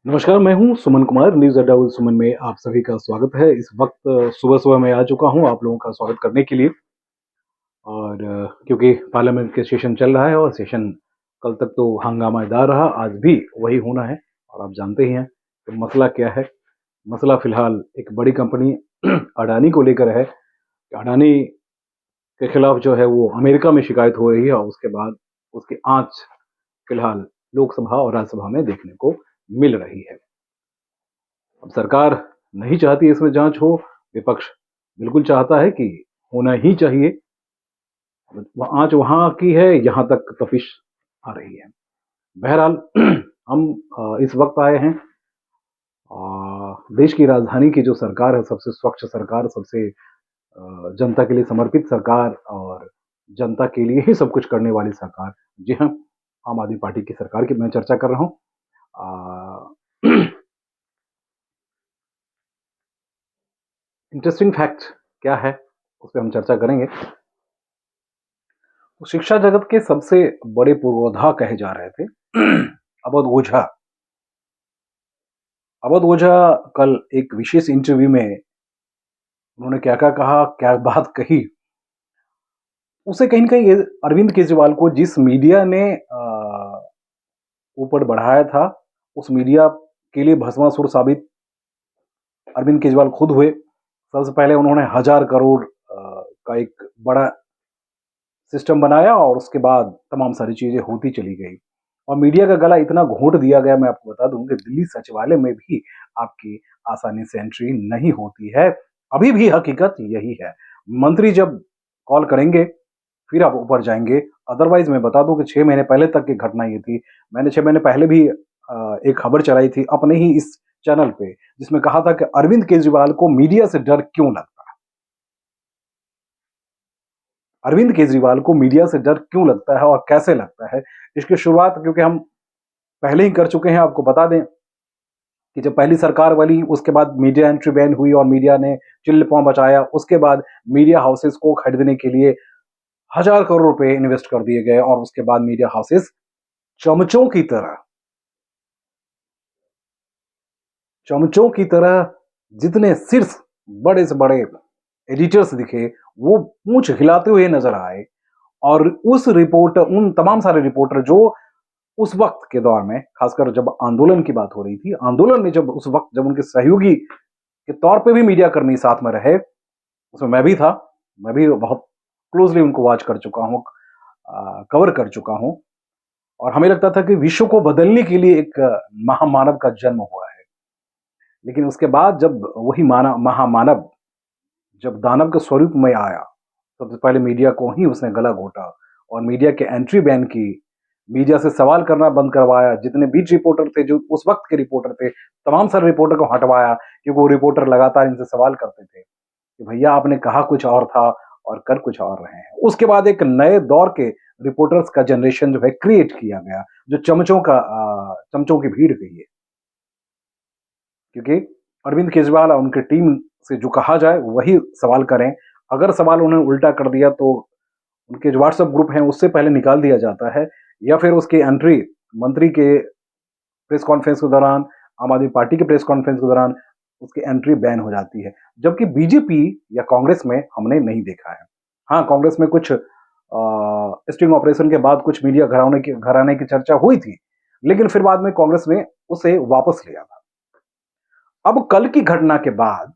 नमस्कार, मैं हूँ सुमन कुमार। न्यूज़ अड्डा उल सुमन में आप सभी का स्वागत है। इस वक्त सुबह-सुबह मैं आ चुका हूँ आप लोगों का स्वागत करने के लिए। और क्योंकि पार्लियामेंट के सेशन चल रहा है और सेशन कल तक तो हंगामेदार रहा, आज भी वही होना है। और आप जानते ही हैं कि मसला क्या है। मसला फिलहाल एक बड़ी कंपनी अडानी को लेकर है कि अडानी के खिलाफ जो है वो अमेरिका में शिकायत हो रही है और उसके बाद उसकी आँच फिलहाल लोकसभा और राज्यसभा में देखने को मिल रही है। अब सरकार नहीं चाहती इसमें जांच हो, विपक्ष बिल्कुल चाहता है कि होना ही चाहिए। आंच वहां की है, यहां तक तपिश आ रही है। बहरहाल हम इस वक्त आए हैं देश की राजधानी की जो सरकार है, सबसे स्वच्छ सरकार, सबसे जनता के लिए समर्पित सरकार और जनता के लिए ही सब कुछ करने वाली सरकार। जी हाँ, आम आदमी पार्टी की सरकार की मैं चर्चा कर रहा हूँ। इंटरेस्टिंग फैक्ट क्या है, उस पर हम चर्चा करेंगे। तो शिक्षा जगत के सबसे बड़े पूर्वोधा कहे जा रहे थे अवध ओझा। अवध ओझा कल एक विशेष इंटरव्यू में उन्होंने क्या क्या कहा, क्या बात कही, उसे कहीं न कहीं ये अरविंद केजरीवाल को जिस मीडिया ने ऊपर बढ़ाया था, उस मीडिया के लिए भस्मासुर साबित अरविंद केजरीवाल खुद हुए। सबसे पहले उन्होंने 1000 करोड़ का एक बड़ा सिस्टम बनाया और उसके बाद तमाम सारी चीजें होती चली गई और मीडिया का गला इतना घोंट दिया गया। मैं आपको बता दूं कि दिल्ली सचिवालय में भी आपकी आसानी से एंट्री नहीं होती है। अभी भी हकीकत यही है। मंत्री जब कॉल करेंगे फिर आप ऊपर जाएंगे। अदरवाइज मैं बता दूं कि 6 महीने पहले तक की घटना ये थी। मैंने 6 महीने पहले भी एक खबर चलाई थी अपने ही इस चैनल पे, जिसमें कहा था कि अरविंद केजरीवाल को मीडिया से डर क्यों लगता है। अरविंद केजरीवाल को मीडिया से डर क्यों लगता है और कैसे लगता है, इसकी शुरुआत क्योंकि हम पहले ही कर चुके हैं। आपको बता दें कि जब पहली सरकार बनी उसके बाद मीडिया एंट्री बैन हुई और मीडिया ने चिल्ल पांव मचाया। उसके बाद मीडिया हाउसेस को खरीदने के लिए 1000 करोड़ रुपए इन्वेस्ट कर दिए गए और उसके बाद मीडिया हाउसेस चमचों की तरह जितने शीर्ष बड़े से बड़े एडिटर्स दिखे वो पूंछ हिलाते हुए नजर आए। और उस रिपोर्टर, उन तमाम सारे रिपोर्टर जो उस वक्त के दौर में, खासकर जब आंदोलन की बात हो रही थी, आंदोलन में जब उस वक्त जब उनके सहयोगी के तौर पे भी मीडिया कर्मी साथ में रहे, उसमें मैं भी था। मैं भी बहुत क्लोजली उनको वॉच कर चुका हूँ, कवर कर चुका हूँ। और हमें लगता था कि विश्व को बदलने के लिए एक महामानव का जन्म हुआ है। लेकिन उसके बाद जब वही महामानव जब दानव के स्वरूप में आया, सबसे पहले मीडिया को ही उसने गला घोटा और मीडिया के एंट्री बैन की, मीडिया से सवाल करना बंद करवाया। जितने बीच रिपोर्टर थे, जो उस वक्त के रिपोर्टर थे, तमाम सारे रिपोर्टर को हटवाया क्योंकि वो रिपोर्टर लगातार इनसे सवाल करते थे कि भैया आपने कहा कुछ और था और कर कुछ और रहे हैं। उसके बाद एक नए दौर के रिपोर्टर्स का जनरेशन जो है क्रिएट किया गया, जो चमचों की भीड़ गई है। क्योंकि अरविंद केजरीवाल और उनकी टीम से जो कहा जाए वही सवाल करें। अगर सवाल उन्होंने उल्टा कर दिया तो उनके जो व्हाट्सएप ग्रुप हैं उससे पहले निकाल दिया जाता है, या फिर उसकी एंट्री मंत्री के प्रेस कॉन्फ्रेंस के दौरान, आम आदमी पार्टी के प्रेस कॉन्फ्रेंस के दौरान उसकी एंट्री बैन हो जाती है। जबकि बीजेपी या कांग्रेस में हमने नहीं देखा है। हाँ, कांग्रेस में कुछ स्टिंग ऑपरेशन के बाद कुछ मीडिया घराने की चर्चा हुई थी, लेकिन फिर बाद में कांग्रेस ने उसे वापस लिया था। अब कल की घटना के बाद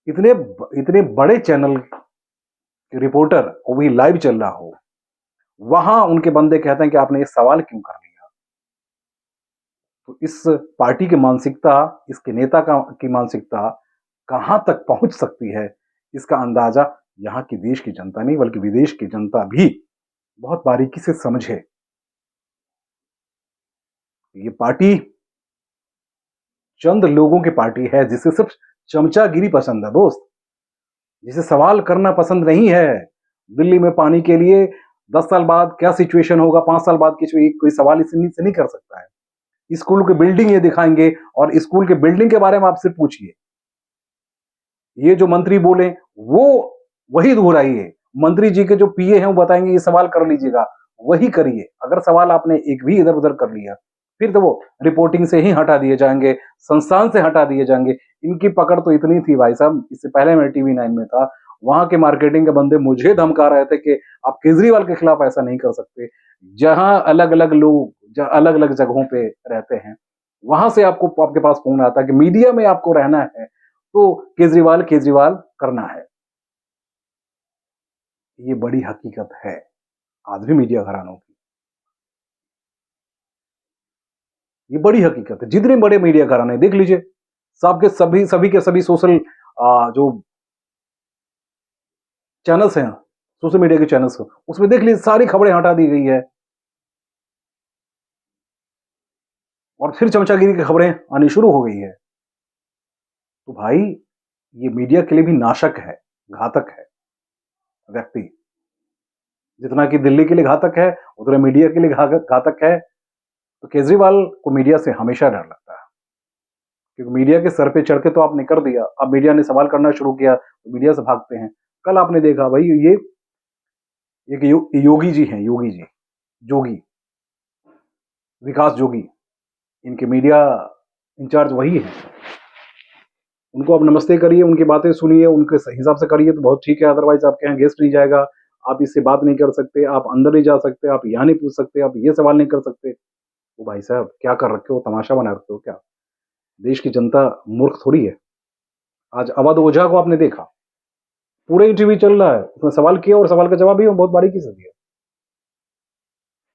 इतने इतने बड़े चैनल के रिपोर्टर, वो भी लाइव चल रहा हो, वहां उनके बंदे कहते हैं कि आपने ये सवाल क्यों कर लिया। तो इस पार्टी की मानसिकता, इसके नेता की मानसिकता कहां तक पहुंच सकती है, इसका अंदाजा यहाँ की देश की जनता नहीं बल्कि विदेश की जनता भी बहुत बारीकी से समझे। ये पार्टी चंद लोगों की पार्टी है जिसे सिर्फ चमचागिरी पसंद है दोस्त, जिसे सवाल करना पसंद नहीं है। दिल्ली में पानी के लिए 10 साल बाद क्या सिचुएशन होगा, 5 साल बाद कोई सवाल इससे नहीं कर सकता है। स्कूल की बिल्डिंग ये दिखाएंगे और स्कूल के बिल्डिंग के बारे में आपसे पूछिए। ये जो मंत्री बोले वो वही दोहराइए। मंत्री जी के जो पीए हैं वो बताएंगे ये सवाल कर लीजिएगा, वही करिए। अगर सवाल आपने एक भी इधर उधर कर लिया फिर तो वो रिपोर्टिंग से ही हटा दिए जाएंगे, संस्थान से हटा दिए जाएंगे। इनकी पकड़ तो इतनी थी भाई साहब, इससे पहले मैं टीवी 9 में था, वहां के मार्केटिंग के बंदे मुझे धमका रहे थे कि आप केजरीवाल के खिलाफ ऐसा नहीं कर सकते। जहां अलग अलग लोग अलग अलग जगहों पे रहते हैं, वहां से आपको आपके पास फोन आता है कि मीडिया में आपको रहना है तो केजरीवाल केजरीवाल करना है। ये बड़ी हकीकत है आज भी मीडिया घरानों की, ये बड़ी हकीकत है। जितने बड़े मीडिया घराने देख लीजिए, सबके सभी सभी के सभी सोशल जो चैनल्स हैं, सोशल मीडिया के चैनल्स, उसमें देख लीजिए सारी खबरें हटा दी गई है और फिर चमचागिरी की खबरें आनी शुरू हो गई है। तो भाई ये मीडिया के लिए भी नाशक है, घातक है व्यक्ति। जितना कि दिल्ली के लिए घातक है, उतना मीडिया के लिए घातक है। तो केजरीवाल को मीडिया से हमेशा डर लगता है, क्योंकि मीडिया के सर पे चढ़ के तो आपने कर दिया, अब मीडिया ने सवाल करना शुरू किया तो मीडिया से भागते हैं। कल आपने देखा भाई, ये एक योगी जी हैं, योगी जी, जोगी, विकास जोगी, इनके मीडिया इंचार्ज वही है। उनको आप नमस्ते करिए, उनकी बातें सुनिए, उनके हिसाब से करिए तो बहुत ठीक है, अदरवाइज आपके यहाँ गेस्ट नहीं जाएगा, आप इससे बात नहीं कर सकते, आप अंदर नहीं जा सकते, आप यहाँ नहीं पूछ सकते, आप ये सवाल नहीं कर सकते। तो भाई साहब क्या कर रखे हो, तमाशा बना रखे हो क्या? देश की जनता मूर्ख थोड़ी है। आज अवध ओझा को आपने देखा, पूरे टीवी चल रहा है, उसने सवाल किया और सवाल का जवाब भी बहुत बारीकी से दिया,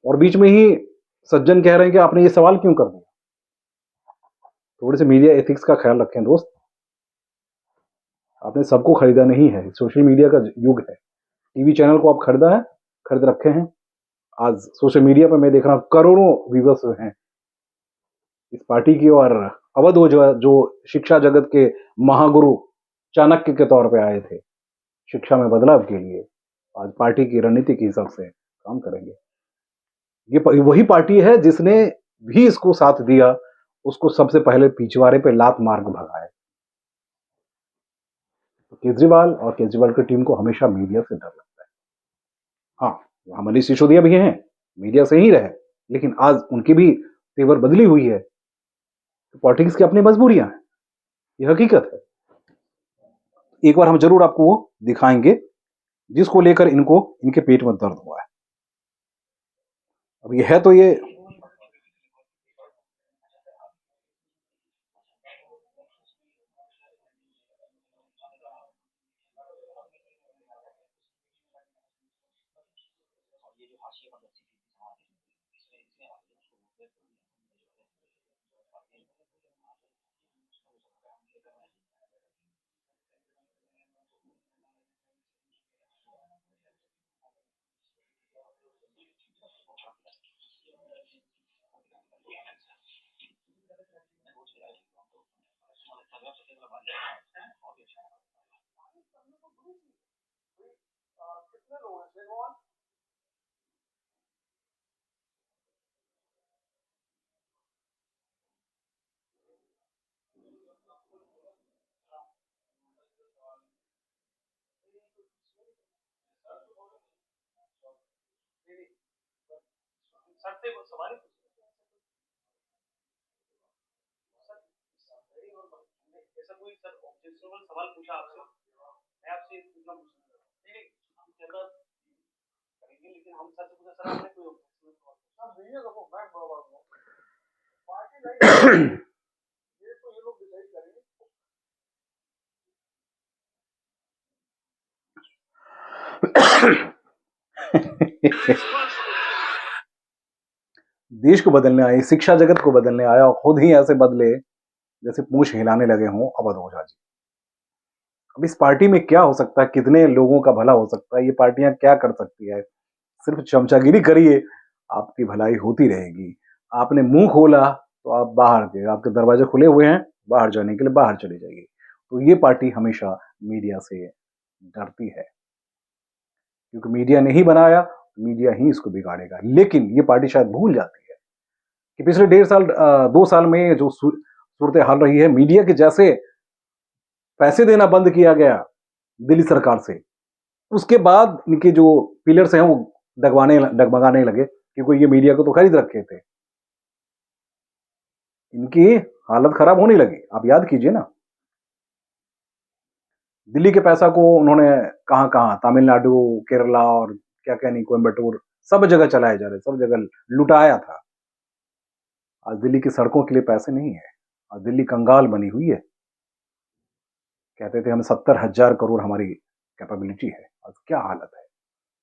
और बीच में ही सज्जन कह रहे हैं कि आपने ये सवाल क्यों कर दिया। थोड़े से मीडिया एथिक्स का ख्याल रखें दोस्त, आपने सबको खरीदा नहीं है, सोशल मीडिया का युग है। टीवी चैनल को आप खरीदा है, खरीद रखे हैं। आज सोशल मीडिया पर मैं देख रहा हूँ करोड़ों व्यूवर्स हैं इस पार्टी की, और अवध ओझा जो शिक्षा जगत के महागुरु चाणक्य के तौर पे आए थे शिक्षा में बदलाव के लिए, आज पार्टी की रणनीति के हिसाब से काम करेंगे। ये वही पार्टी है जिसने भी इसको साथ दिया, उसको सबसे पहले पिछवाड़े पे लात मार के भगाया। तो केजरीवाल और केजरीवाल की टीम को हमेशा मीडिया से डर लगता है। हाँ, वहां मनीष सिसोदिया भी हैं, मीडिया से ही रहे, लेकिन आज उनकी भी तेवर बदली हुई है। तो पॉलिटिक्स की अपनी मजबूरियां हैं, ये हकीकत है। एक बार हम जरूर आपको वो दिखाएंगे जिसको लेकर इनको इनके पेट में दर्द हुआ है। अब ये है तो ये देश को बदलने आए, शिक्षा जगत को बदलने आया और खुद ही ऐसे बदले जैसे पूंछ हिलाने लगे हों अवध ओझा जी। अब इस पार्टी में क्या हो सकता है, कितने लोगों का भला हो सकता है, ये पार्टियां क्या कर सकती है? सिर्फ चमचागिरी करिए, आपकी भलाई होती रहेगी। आपने मुंह खोला तो आप बाहर गए, आपके दरवाजे खुले हुए हैं बाहर जाने के लिए, बाहर चले जाइए। तो ये पार्टी हमेशा मीडिया से डरती है, क्योंकि मीडिया ने ही बनाया, मीडिया ही इसको बिगाड़ेगा। लेकिन ये पार्टी शायद भूल जाती है कि पिछले 1.5 साल 2 साल में जो सूरत हाल रही है, मीडिया के जैसे पैसे देना बंद किया गया दिल्ली सरकार से, उसके बाद इनके जो पिलर्स हैं वो डगमगाने लगे, क्योंकि ये मीडिया को तो खरीद रखे थे। इनकी हालत खराब होने लगी। आप याद कीजिए ना, दिल्ली के पैसा को उन्होंने कहाँ-कहाँ तमिलनाडु, केरला और क्या-क्या नहीं, कोयंबटूर, सब जगह चलाए जा रहे, सब जगह लुटाया था। आज दिल्ली की सड़कों के लिए पैसे नहीं है। आज दिल्ली कंगाल बनी हुई है। कहते थे हम 70,000 करोड़ हमारी कैपेबिलिटी है। आज क्या हालत है।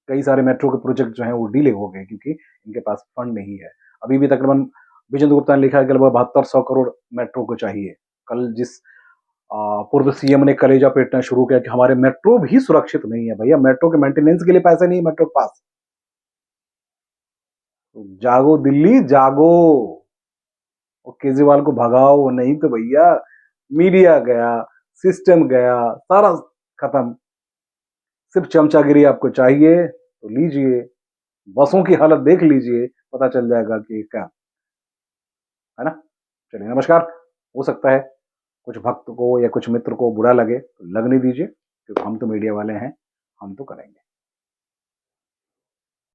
कई सारे मेट्रो के प्रोजेक्ट जो हैं वो डिले हो गए क्योंकि इनके पास फंड नहीं है। अभी भी तकरीबन विजेंद्र गुप्ता ने लिखा है कि लगभग 7200 करोड़ मेट्रो को चाहिए। कल जिस पूर्व सीएम ने कलेजा पीटना शुरू किया कि हमारे मेट्रो भी सुरक्षित नहीं है। भैया मेट्रो के मेंटेनेंस के लिए पैसे नहीं है मेट्रो के पास। तो जागो दिल्ली जागो, और केजरीवाल को भगाओ, नहीं तो भैया मीडिया गया, सिस्टम गया, सारा खत्म। सिर्फ चमचागिरी आपको चाहिए तो लीजिए, बसों की हालत देख लीजिए, पता चल जाएगा कि क्या है ना। चलिए नमस्कार। हो सकता है कुछ भक्त को या कुछ मित्र को बुरा लगे तो लगने दीजिए, क्योंकि हम तो मीडिया वाले हैं, हम तो करेंगे।